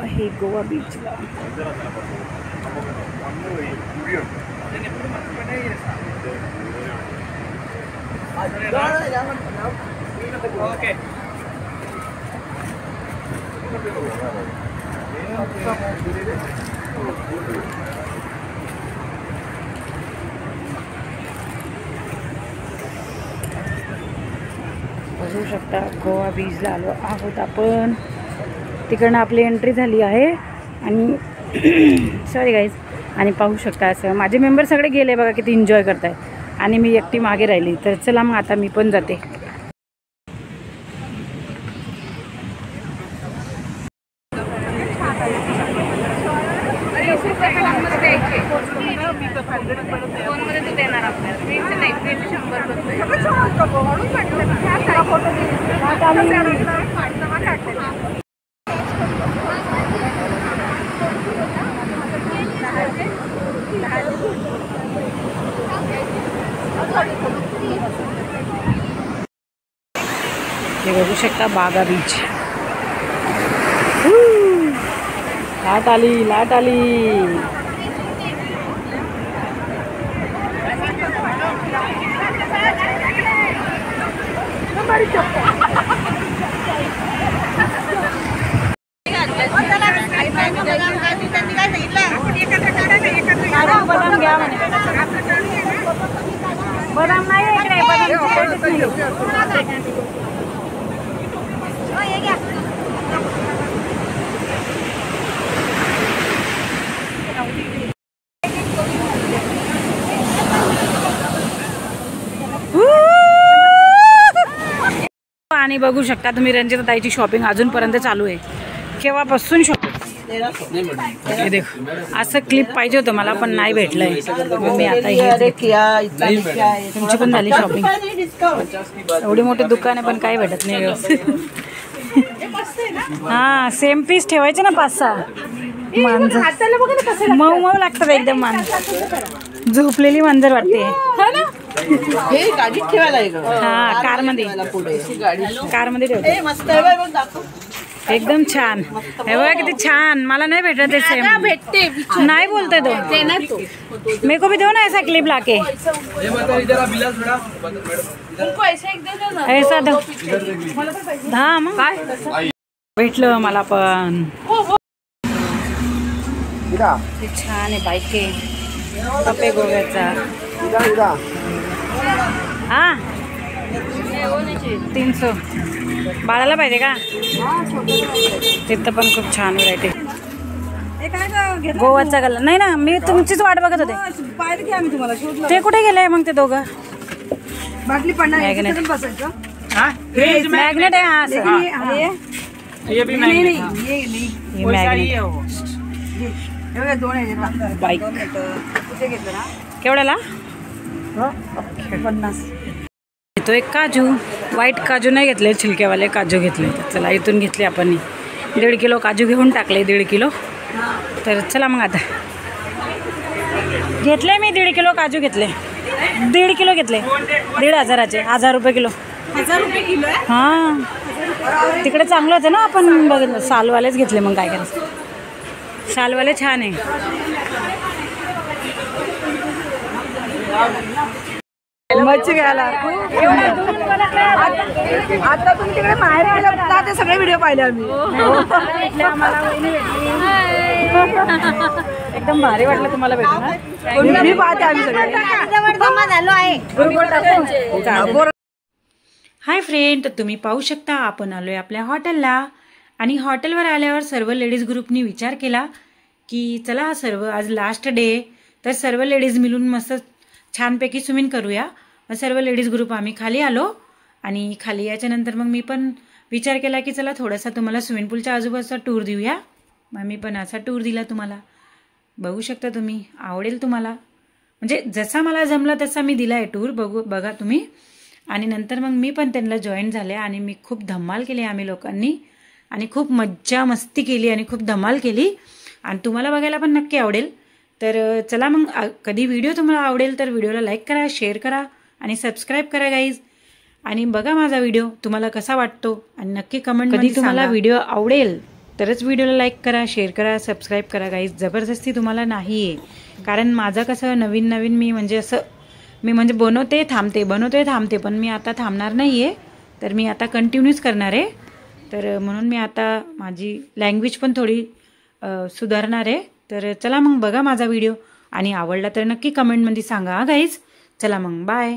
आहे गोवा बीचला. बघू शकता गोवा बीचला आलो आहोत आपण. तिकडनं आपली एंट्री झाली आहे आणि सॉरी गाईज. आणि पाहू शकता असं माझे मेंबर सगळे गेले बघा किती एन्जॉय करताय आणि मी एकटी मागे राहिली. तर चला मग आता मी पण जाते. हे बघू शकता बागा बीच. लाट आली लाट आली. बदाम नाही इकडे. आणि बघू शकता तुम्ही रंजिता ताईची शॉपिंग अजूनपर्यंत चालू आहे. केव्हापासून शॉपिंग. हे देखो असं क्लिप पाहिजे होतं मला पण नाही भेटलंय. मी आता तुमची पण झाली शॉपिंग. एवढी मोठी दुकान पण काही भेटत नाही व्यवस्थित. हा सेम पीस ठेवायचे ना 5-6 मांजर. मऊ मऊ लागतात एकदम मांजर. झोपलेली मांजर वाटते. हा कारमध्ये ठेवते. एकदम छान. हे बघा किती छान. मला नाही भेटत आहे सेम. भेटते नाही बोलते तो. मेरे को भी दो ना ऐसा क्लिप लाके. ऐसा दो. हा मग भेटलं मला पण. छान आहे बाईक आहे. कपे गोव्याचा. हा 300. बाळाला पाहिजे का. तिथं पण खूप छान व्हरायटी. गोवाचा कलर नाही ना. मी तुमचीच वाट बघत होते. ते कुठे गेले मग ते दोघं. मॅग्नेट आहे. हा बाईक केवढ्याला. 50. तो एक काजू. व्हाईट काजू नाही घेतले छिलक्यावाले काजू घेतले. चला इथून घेतले आपण 1.5 किलो काजू घेऊन टाकले. 1.5 किलो. तर चला मग आता घेतले मी 1.5 किलो काजू घेतले. 1.5 किलो घेतले. 1,500चे. 1000 रुपये किलो. 1000 रुपये किलो. हां तिकडे चांगलं होतं ना. आपण बघितलं सालवालेच घेतले. मग काय करायचं. सालवाले छान आहे. मच्छी घ्यायला आता तुम्ही तिकडे बाहेर आला ते सगळे व्हिडिओ पाहिले आम्ही. एकदम भारी वाटलं तुम्हाला भेटून. मी पाहते आम्ही सगळे. Hi friend. तर तुम्ही पाहू शकता आपण आलोय आपल्या हॉटेलला. आणि हॉटेलवर आल्यावर सर्व लेडीज ग्रुपनी विचार केला की चला सर्व आज लास्ट डे. तर सर्व लेडीज मिळून मस्त छानपैकी स्विमिंग करूया. मग सर्व लेडीज ग्रुप आम्ही खाली आलो. आणि खाली याच्यानंतर मग मी पण विचार केला की चला थोडासा तुम्हाला स्विमिंग पूलच्या आजूबाजूचा टूर देऊया. मग मी पण असा टूर दिला तुम्हाला. बघू शकता तुम्ही. आवडेल तुम्हाला. म्हणजे जसा मला जमला तसा मी दिला आहे टूर. बघा तुम्ही. आणि नंतर मग मी पण त्यांना जॉईन झाले. आणि मी खूप धमाल केली आम्ही लोकांनी. आणि खूप मज्जा मस्ती केली आणि खूप धमाल केली. आणि तुम्हाला बघायला पण नक्की आवडेल. तर चला मग कधी व्हिडिओ तुम्हाला आवडेल तर व्हिडिओला लाईक करा, शेअर करा आणि सबस्क्राईब करा गाईज. आणि बघा माझा व्हिडिओ तुम्हाला कसा वाटतो आणि नक्की कमेंटमध्ये सांगा. तुम्हाला व्हिडिओ आवडेल तरच व्हिडिओला लाईक करा, शेअर करा, सबस्क्राईब करा गाईज. जबरदस्ती तुम्हाला नाही आहे, कारण माझं कसं नवीन मी म्हणजे असं मी म्हणजे बनवते थांबते पण मी आता थांबणार नाही आहे. तर मी आता कंटिन्यूच करणार आहे. तर म्हणून मी आता माझी लँग्वेज पण थोडी सुधारणार आहे. तर चला मग बघा माझा व्हिडिओ आणि आवडला तर नक्की कमेंटमध्ये सांगा गाईज. चला मग बाय.